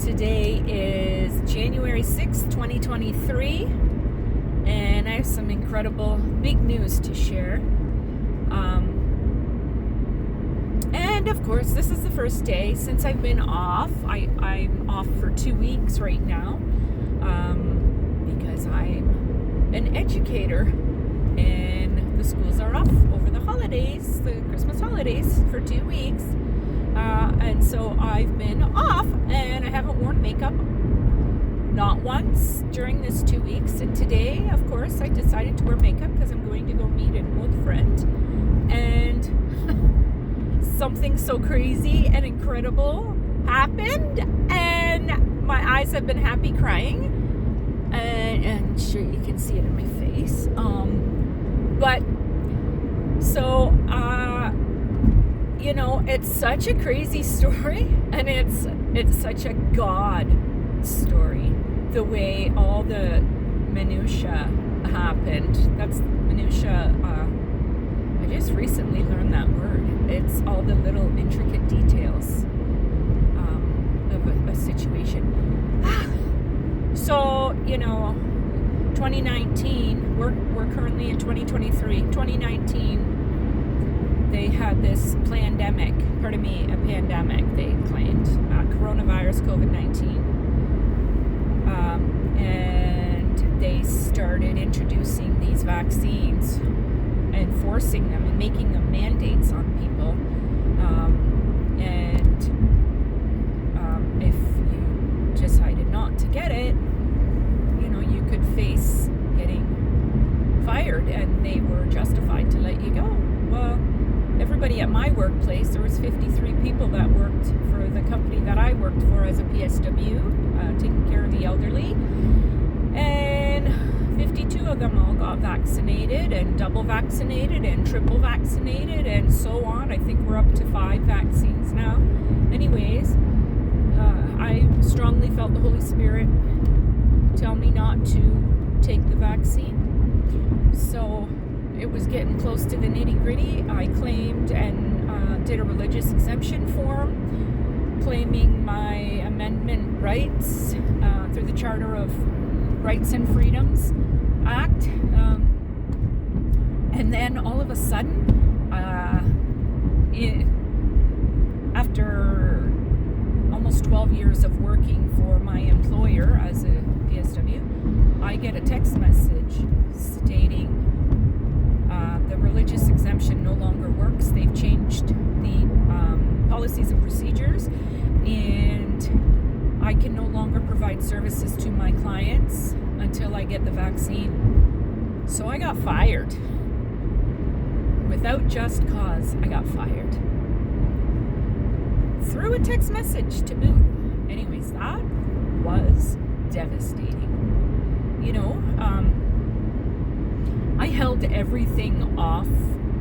Today is January 6th, 2023, and I have some incredible big news to share. And of course, this is the first day since I've been off. I'm off for 2 weeks right now because I'm an educator and the schools are off over the holidays, the Christmas holidays, for 2 weeks. And so I've been off and I haven't worn makeup not once during this 2 weeks. And today, of course, I decided to wear makeup because I'm going to go meet an old friend. And something so crazy and incredible happened. And my eyes have been happy crying. And sure, you can see it in my face. It's such a crazy story, and it's such a God story, the way all the minutia happened. That's minutia. I just recently learned that word. It's all the little intricate details of a situation. So, 2019, we're currently in 2023. 2019, they had this pandemic, a pandemic, they claimed, coronavirus, COVID-19. And they started introducing these vaccines and forcing them and making them mandates on people. If you decided not to get it, you could face getting fired, and they were justified to let you go. Well, everybody at my workplace, there was 53 people that worked for the company that I worked for as a PSW, taking care of the elderly, and 52 of them all got vaccinated and double vaccinated and triple vaccinated and so on. I think we're up to 5 vaccines now. Anyways, I strongly felt the Holy Spirit tell me not to take the vaccine. So it was getting close to the nitty-gritty. I claimed and did a religious exemption form, claiming my amendment rights through the Charter of Rights and Freedoms Act. And then all of a sudden, after almost 12 years of working for my employer as a PSW, I get a text message stating the religious exemption no longer works. They've changed the policies and procedures, and I can no longer provide services to my clients until I get the vaccine. So I got fired. Without just cause, I got fired. Through a text message to boot. Anyways, that was devastating. I held everything off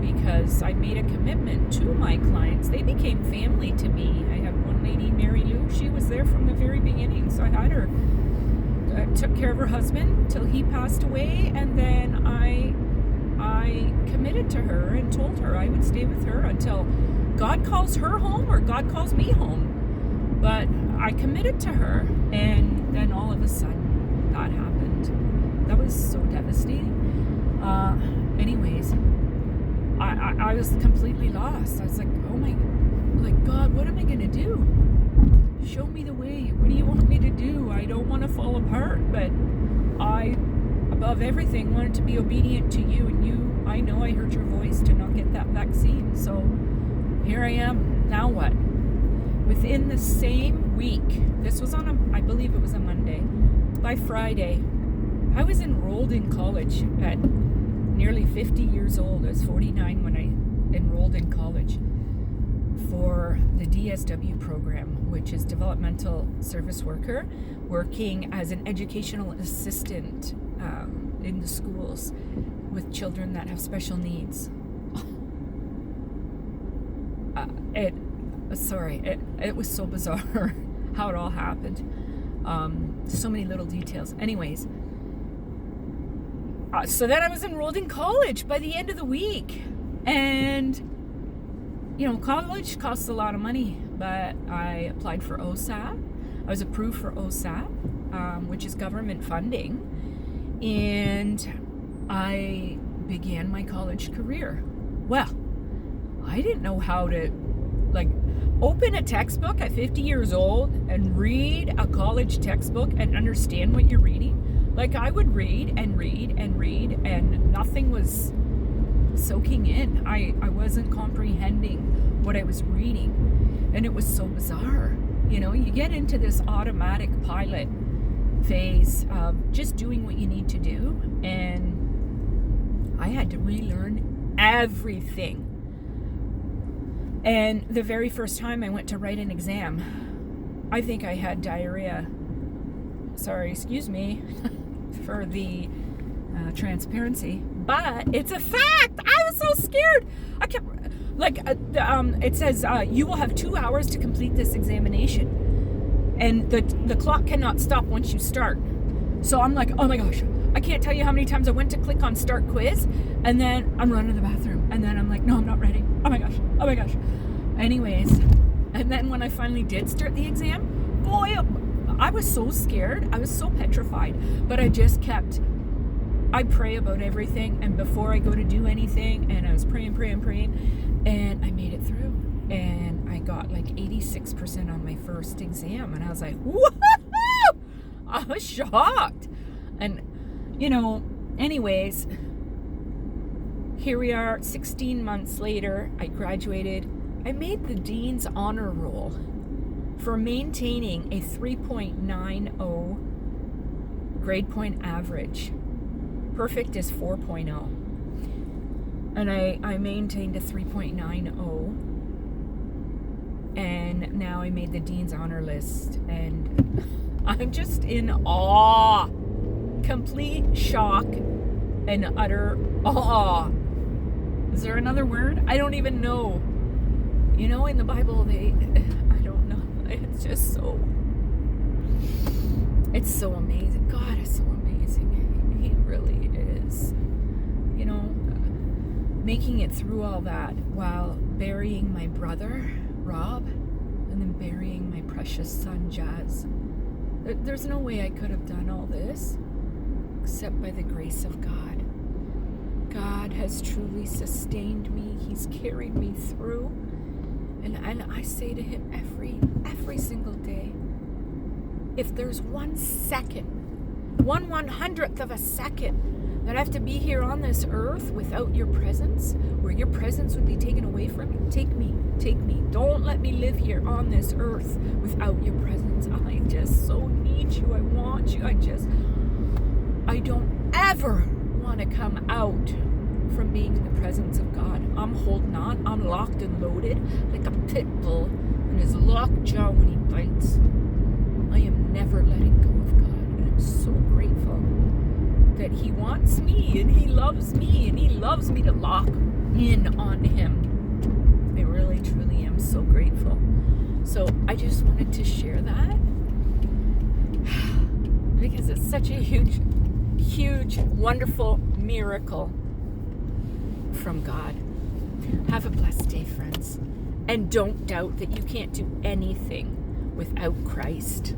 because I made a commitment to my clients. They became family to me. I had one lady, Mary Lou, she was there from the very beginning. So I had her, took care of her husband till he passed away, and then I committed to her and told her I would stay with her until God calls her home or God calls me home. But I committed to her, and then all of a sudden that happened. That was so devastating. Anyways, I was completely lost. I was like, God, what am I going to do? Show me the way. What do you want me to do? I don't want to fall apart, but I, above everything, wanted to be obedient to you, and I know I heard your voice to not get that vaccine. So here I am. Now what? Within the same week, this was I believe it was a Monday. By Friday, I was enrolled in college at nearly 50 years old. I was 49 when I enrolled in college for the DSW program, which is Developmental Service Worker, working as an educational assistant in the schools with children that have special needs. It was so bizarre how it all happened. So many little details. Anyways, so then I was enrolled in college by the end of the week. And, college costs a lot of money, but I applied for OSAP. I was approved for OSAP, which is government funding, and I began my college career. Well, I didn't know how to open a textbook at 50 years old and read a college textbook and understand what you're reading. I would read and read and read, and nothing was soaking in. I wasn't comprehending what I was reading, and it was so bizarre. You get into this automatic pilot phase of just doing what you need to do, and I had to relearn everything. And the very first time I went to write an exam, I think I had diarrhea. Sorry, excuse me for the transparency, but it's a fact. I was so scared. I kept, it says, you will have 2 hours to complete this examination. And the clock cannot stop once you start. So I'm like, oh my gosh, I can't tell you how many times I went to click on start quiz, and then I'm running to the bathroom, and then I'm like, no, I'm not ready. Oh my gosh. Anyways, and then when I finally did start the exam, boy, I was so scared. I was so petrified, but I pray about everything, and before I go to do anything, and I was praying, and I made it through, and I got 86% on my first exam, and I was like, woohoo! I was shocked. And anyways, here we are 16 months later. I graduated. I made the Dean's Honor Roll for maintaining a 3.90 grade point average. Perfect is 4.0. And I maintained a 3.90, and now I made the Dean's Honor List, and I'm just in awe. Complete shock and utter awe. Is there another word? I don't even know. In the Bible, I don't know. It's just it's so amazing. God is so amazing. He really is. Making it through all that while burying my brother, Rob, and then burying my precious son, Jazz. There's no way I could have done all this except by the grace of God. God has truly sustained me. He's carried me through. And I say to him every single day, if there's 1 second, 1/100th of a second that I have to be here on this earth without your presence, where your presence would be taken away from me, take me. Don't let me live here on this earth without your presence. I just so need you. I want you. I don't ever want to come out from being in the presence of God. I'm holding on. I'm locked and loaded like a pit bull in his lockjaw when he bites. I am never letting go of God, and I'm so grateful that he wants me, and he loves me, and he loves me to lock in on him. I really, truly am so grateful. So I just wanted to share that because it's such a huge, wonderful miracle from God. Have a blessed day, friends. And don't doubt that you can't do anything without Christ.